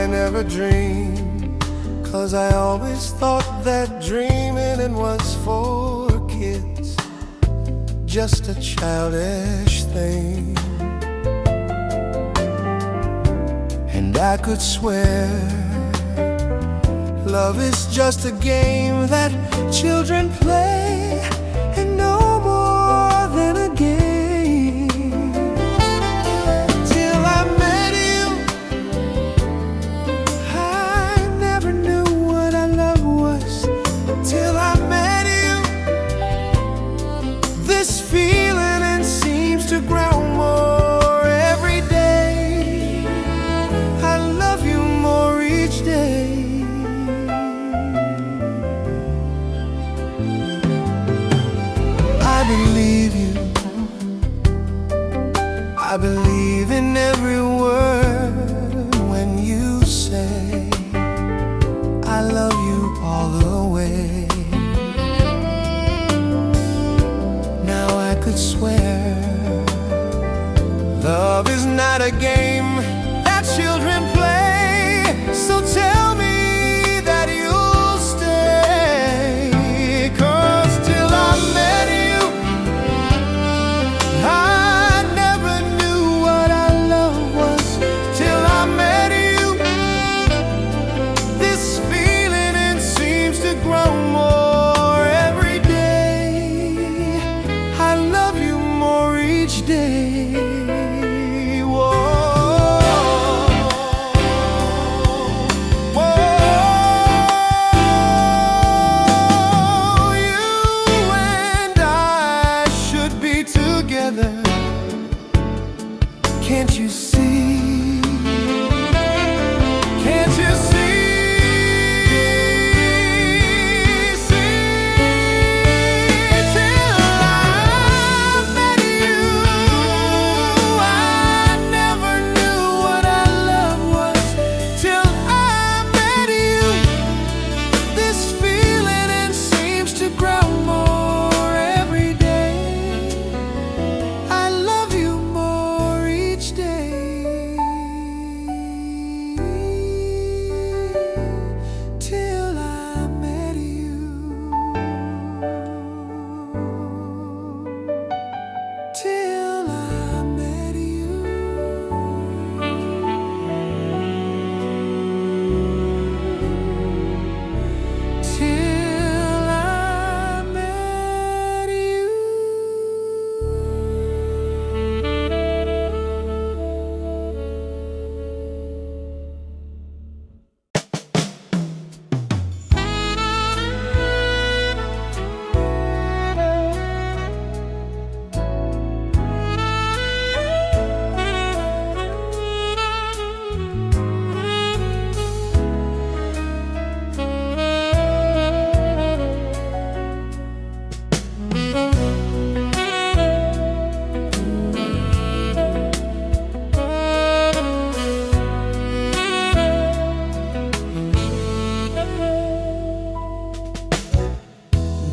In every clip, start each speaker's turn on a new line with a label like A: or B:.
A: I never dreamed, 'cause I always thought that dreaming it was for kids, just a childish thing. And I could swear love is just a game that children play, and no more than a game. Till I met you, I never knew what our love was. Till I met you, this feeling and seems to grow more every day. I love you more each day. I believe you, I believe in every word when you say I love you all the way. Now I could swear love is not a game that children play. So tell me that you'll stay, 'cause till I met you, I never knew what our love was. Till I met you, this feeling it seems to grow more every day. I love you more each day. Can't you see? Can't you see? Till I met you, I never knew what our love was. Till I met you, this feeling it seems to grow more every day. I love you more each day. Till I met you. Till I met you. Till I met you.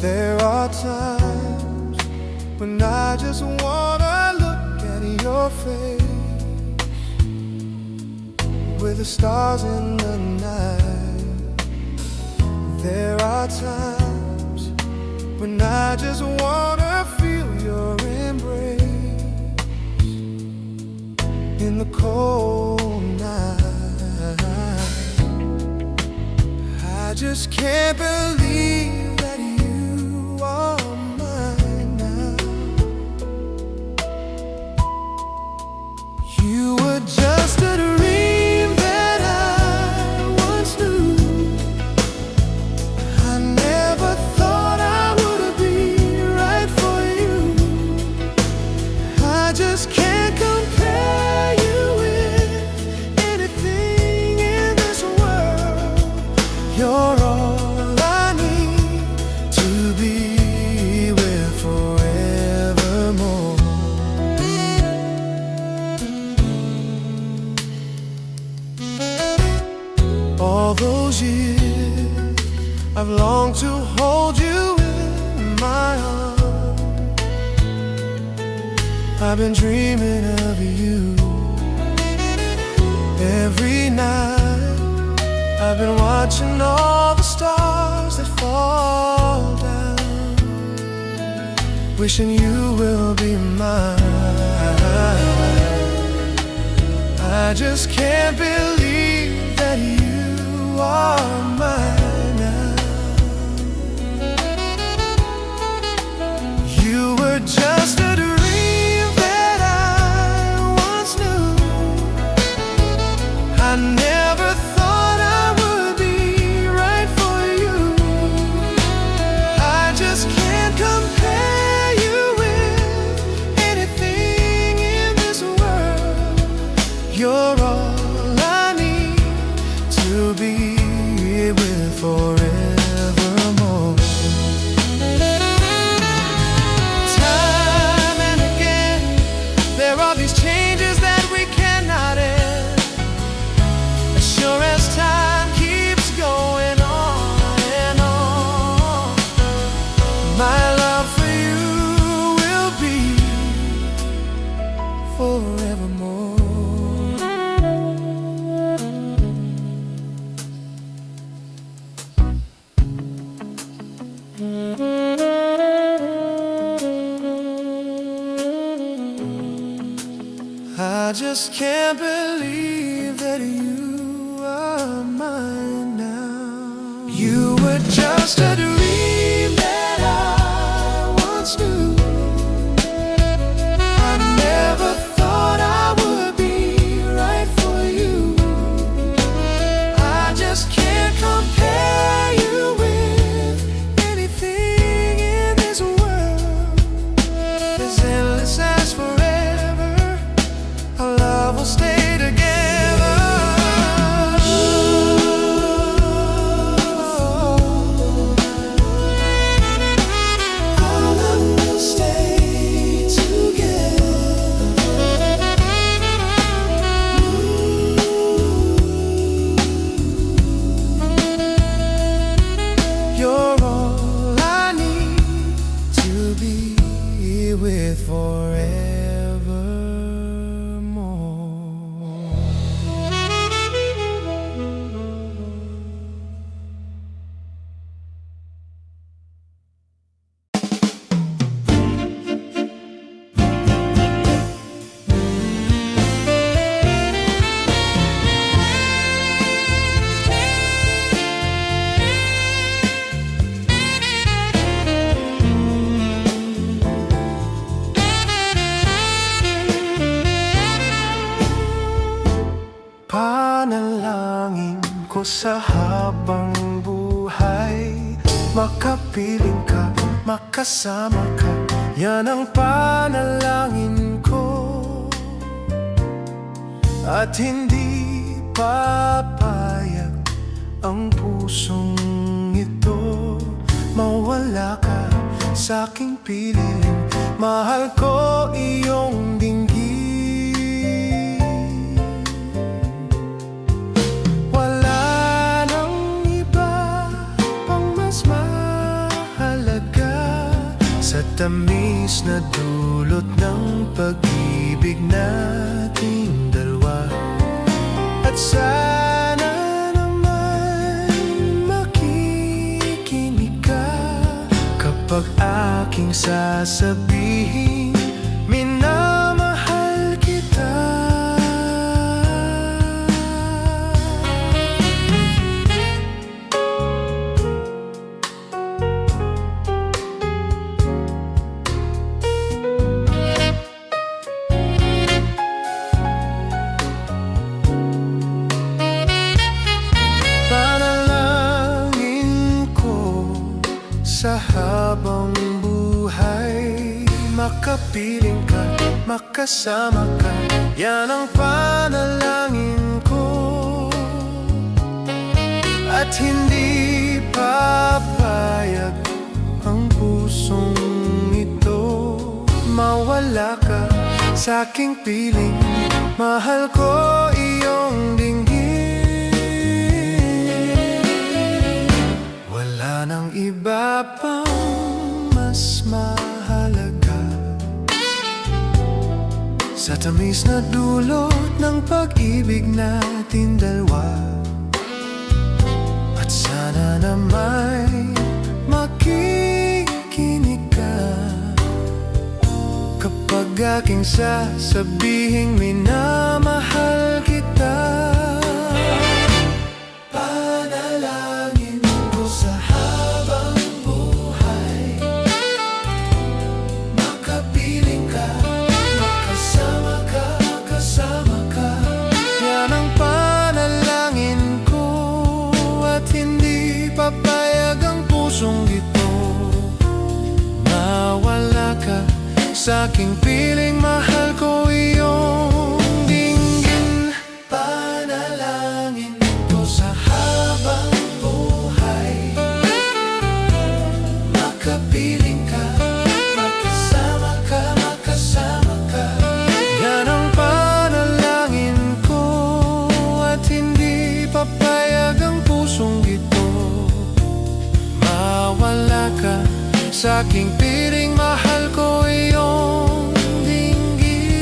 A: There are times when I just wanna look at your face with the stars in the night. There are times when I just wanna feel your embrace in the cold night. I just can't believe just a dream that I once knew. I never thought I would be right for you. I just can't compare you with anything in this world. You're all I need to be with forevermore. All those years I've longed to hold you in my arms. I've been dreaming of you every night. I've been watching all the stars that fall down, wishing you will be mine. I just can't believe that you are mine now. You were just a dream that I once knew. I never thought I would be right for you. I just can't compare you with anything in this world. You're all I need to be with forevermore. Time and again, there are these changes that we cannot end. As sure as time keeps going on and on, my love for you will be forevermore. I just can't believe that you are mine now. You were just a dream that I once knew. I never thought I would be right for you. I just can't compare you with anything in this world. As endless as forever, our love will stay together. Our love will stay together. You're all I need to be with forevermore. Panalangin ko sa habang buhay, makapiling ka, makasama ka. Yan ang panalangin ko. At hindi papayag ang pusong ito mawala ka sa aking piling. Mahal ko iyong dinggin. Sa tamis na dulot ng pag-ibig nating dalawa. At sana naman makikinig ka kapag aking sasabihin, minamahal kita. Sa habang buhay, makapiling ka, makasama ka. Yan ang panalangin ko. At hindi papayag ang pusong ito mawala ka sa aking piling. Mahal ko iyong dinggin. Wala nang iba pang mas mahalaga sa tamis na dulot ng pag-ibig natin dalawa. aking sasabihing minamahal kita. Panalangin ko sa habang buhay, makapiling ka, makasama ka, kasama ka. Yan ang panalangin ko, at hindi papayag ang pusong ito mawala ka sa aking piling. Mahal ko iyong dinggin. Panalangin ko sa habang buhay, makapiling ka, makasama ka, makasama ka. Yan ang panalangin ko, at hindi papayag ang pusong ito mawala ka sa aking piling. Mahal ko iyong dinggin.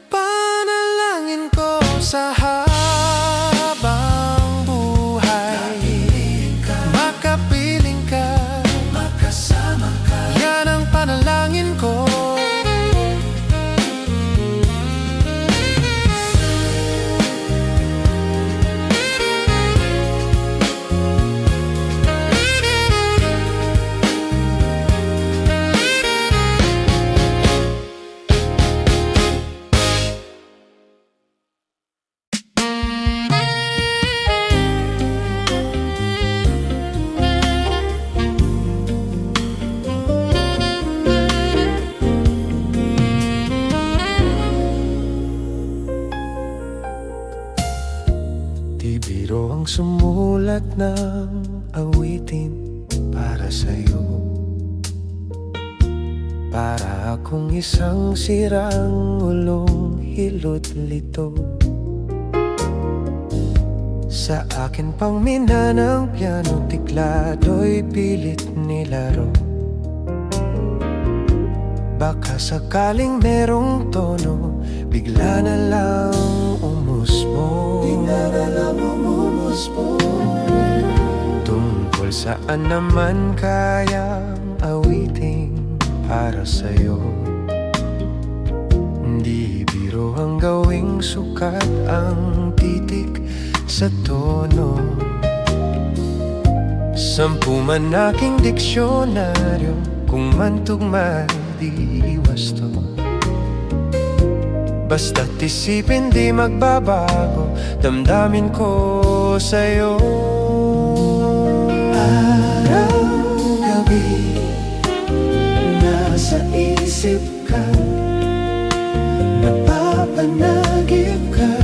A: Panalangin ko sa habang buhay, makapiling ka, makasama ka. Yan ang panalangin ko. Di biro ang sumulat ng awitin para sa'yo, para akong isang sirang ulong hilot lito. Sa akin pang minanang piano, tiklado'y pilit nilaro. Baka sakaling merong tono, bigla na lang umusmo. Tungkol saan naman kayang awiting para sa'yo? Hindi biro ang gawing sukat ang titik sa tono. 10 man aking diksyonaryo, kung man tugma di wasto. Basta't isipin di magbabago, damdamin ko sa'yo. Araw-gabi, nasa isip ka, napapanagip ka.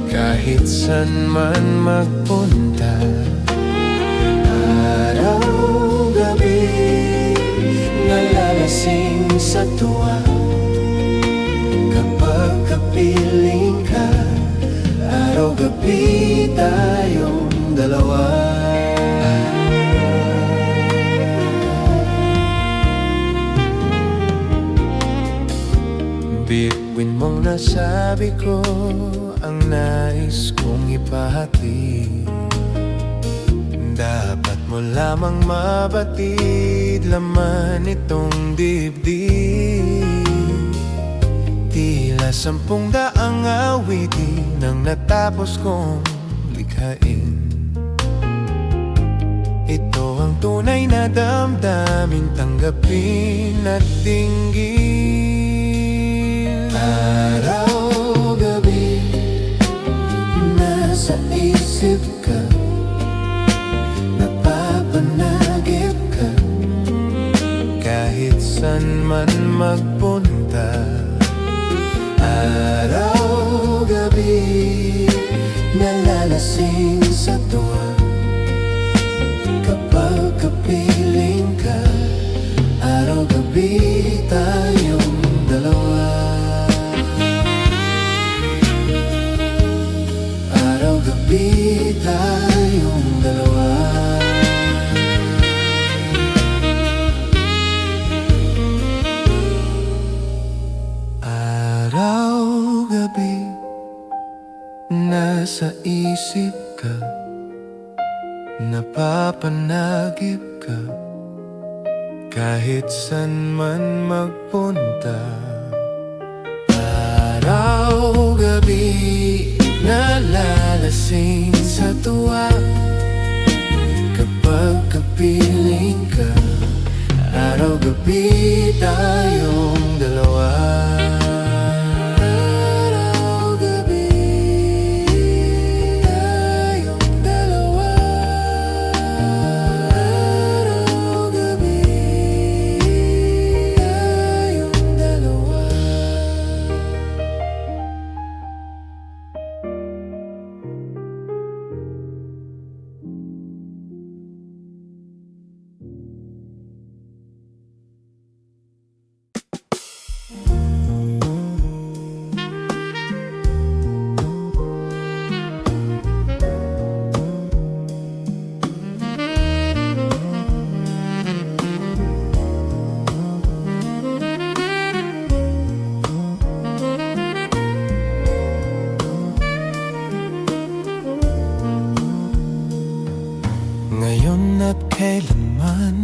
A: Kahit san man magpunta, araw-gabi, nalalasing sa tuwa. Kapag kapiling ka, araw-gabi tayong dalawa. Bituin mong nasabi ko ang nais kong ipahatid. Dapat mo lamang mabatid laman itong dibdib. Tila 10 daang awitin ang natapos kong likhain. Ito ang tunay na damdamin, tanggapin at dinggin. Araw-gabi, nasa isip ka, napapanagip ka. Kahit san man magpunta, araw-gabi, nalalasing sa tuwa. Kapag kapiling ka, araw-gabi tayong dalawa. Araw-gabi tayong dalawa. Araw-gabi, nasa isip ka, napapanagip ka. kahit san man magpunta. Araw, gabi, nalalasing sa tuwa kapag kapiling ka. Araw, gabi, tayong dalawa. Araw, gabi, tayong dalawa. Araw, gabi, tayong dalawa. Ngayon at kailanman,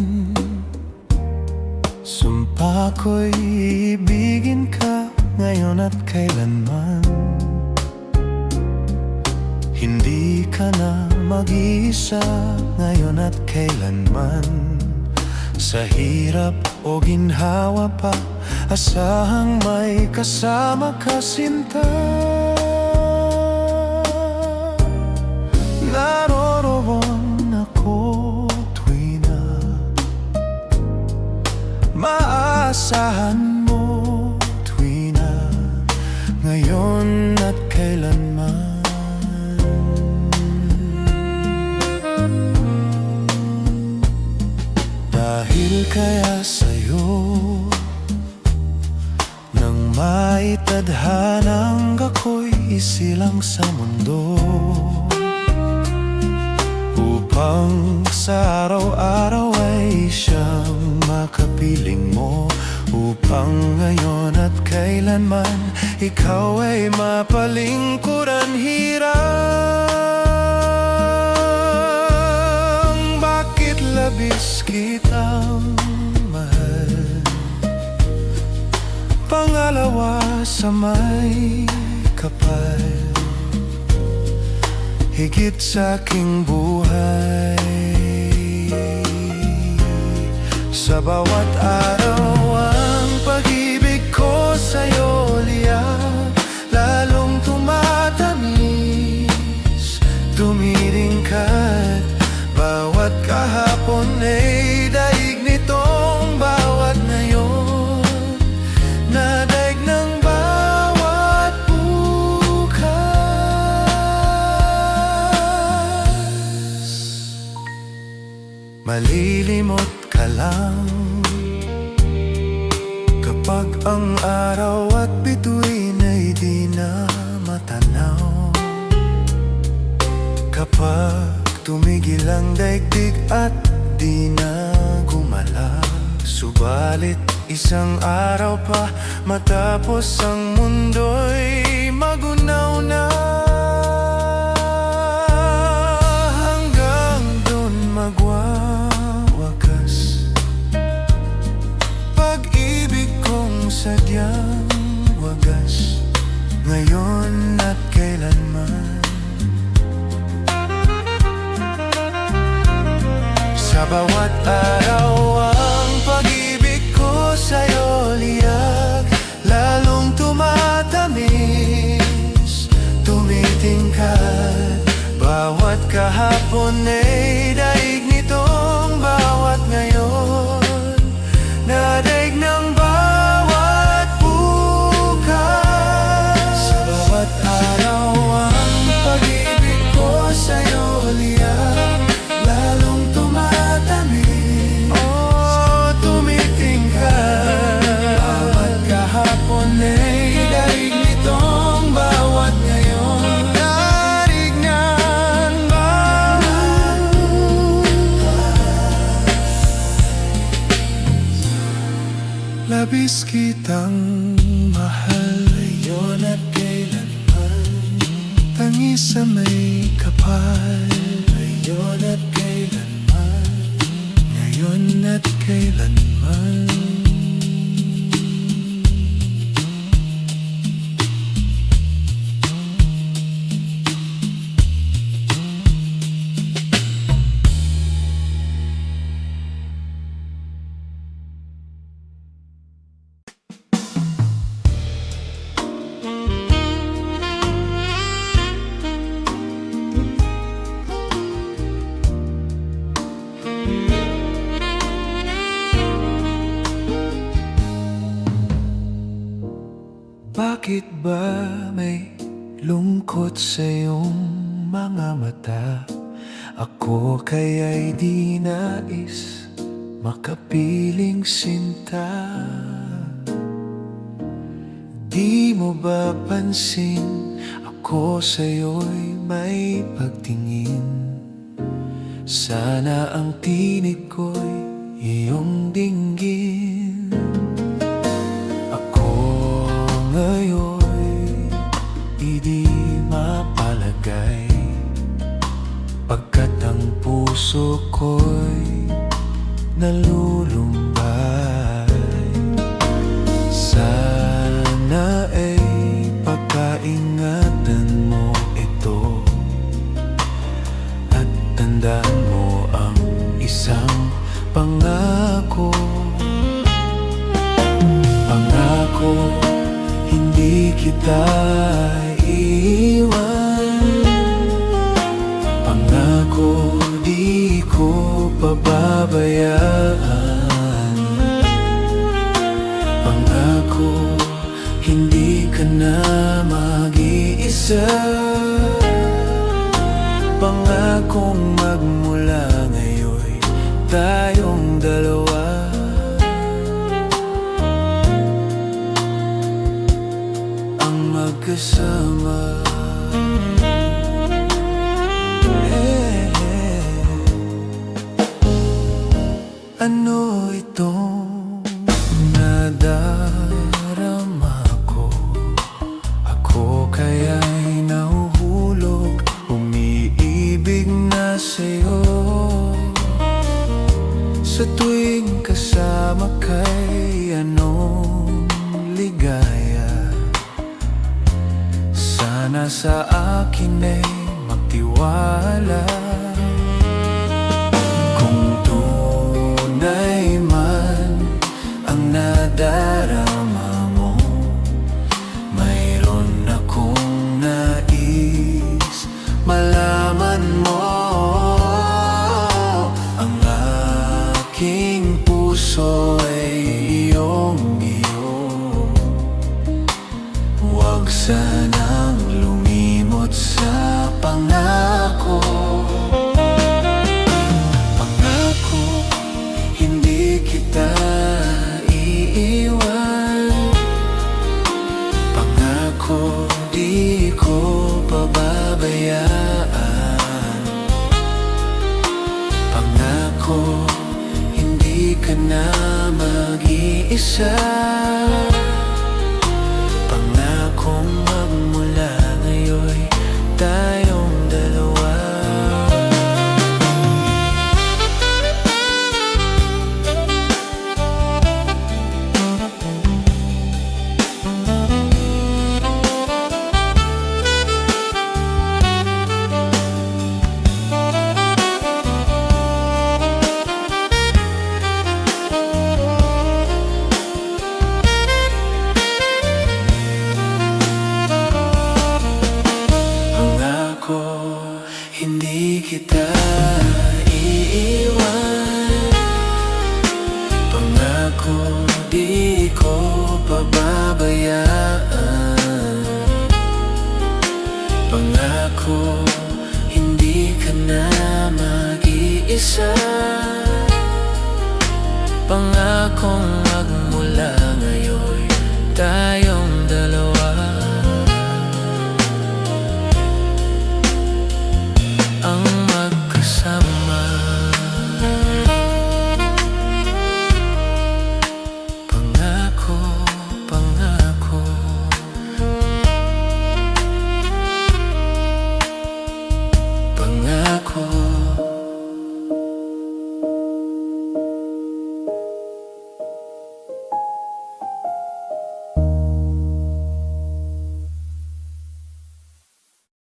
A: sumpa ko'y ibigin ka. Ngayon at kailanman, hindi ka na mag-iisa. Ngayon at kailanman, sa hirap o ginhawa pa, asahang may kasama ka, sinta. Naroroon ako tuwi na maasahan mo, tuwi na ngayon at kailanman. Dahil kaya sa'yo nang maitadhanang ako'y isilang sa mundo, upang sa araw-araw ay siyang makapiling mo. Upang ngayon at kailanman, ikaw ay mapalingkuran. Hirang bakit labis kitang mahal, pangalawa sa may kapal, higit sa aking buhay. Sa bawat araw ang pag-ibig ko sa'yo liyak, lalong tumatamis, tumiringkat. Bawat kahapon ay daig nitong bawat ngayon, nadaig ng bawat bukas. Malilimot ka lang kapag ang araw at bituin ay di na matanaw, kapag tumigil ang daigdig at di na gumalaw. Subalit isang araw pa matapos ang mundo'y magunaw na, hanggang dun magwawakas pag-ibig kong sadyang wagas, ngayon at kailanman. Sa bawat araw ang pag-ibig ko sa'yo liyak, lalong tumatamis, tumitingkad. Bawat kahapon ay daig nitong bawat ngayon, nadaig ng bawat bukas. Sa bawat araw ang pag-ibig ko sa'yo liyak, lalong tumatamis, tumitingkad. Bawat kahapon ay daig nitong bawat ngayon, daig ng bawat bukas. Labis kitang mahal, ngayon at kailanman, tangi sa may kapal. Ngayon at kailanman, ngayon at kailanman. ba may lungkot sa iyong mga mata? Ako kaya'y di nais makapiling sinta. Di mo ba pansin ako sa'yo'y may pagtingin? Sana ang tinig ko'y iyong dinggin. Ako ngayon'y di mapalagay, pagkat ang puso ko'y nalulumbay. Sana ay pagkaingatan mo ito, at tandaan mo ang isang pangako. Pangako, hindi kita iiwan. Pangako, di ko pababayaan. Pangako, hindi ka na mag-iisa. Pangakong magmula ngayon'y tayong dalawa. Ang magkasama. Ano itong nadarama ko? Ako kaya'y nahuhulog, umiibig na sa'yo. Sa tuwing kasama kay anong ligaya. Sana sa akin ay magtiwala. Nadarama mo, mayroon akong nais malaman mo. Ang aking puso ay iyong-iyo. Huwag sanang lumimot sa pangako. Pangako, hindi kita di ko pababayaan. Pangako, hindi ka na mag-iisa. Pangakong magmula ngayon'y tayong dalawa. Hindi kita iiwan. Pangako, di ko pababayaan. Pangako, hindi ka na mag-iisa. Pangakong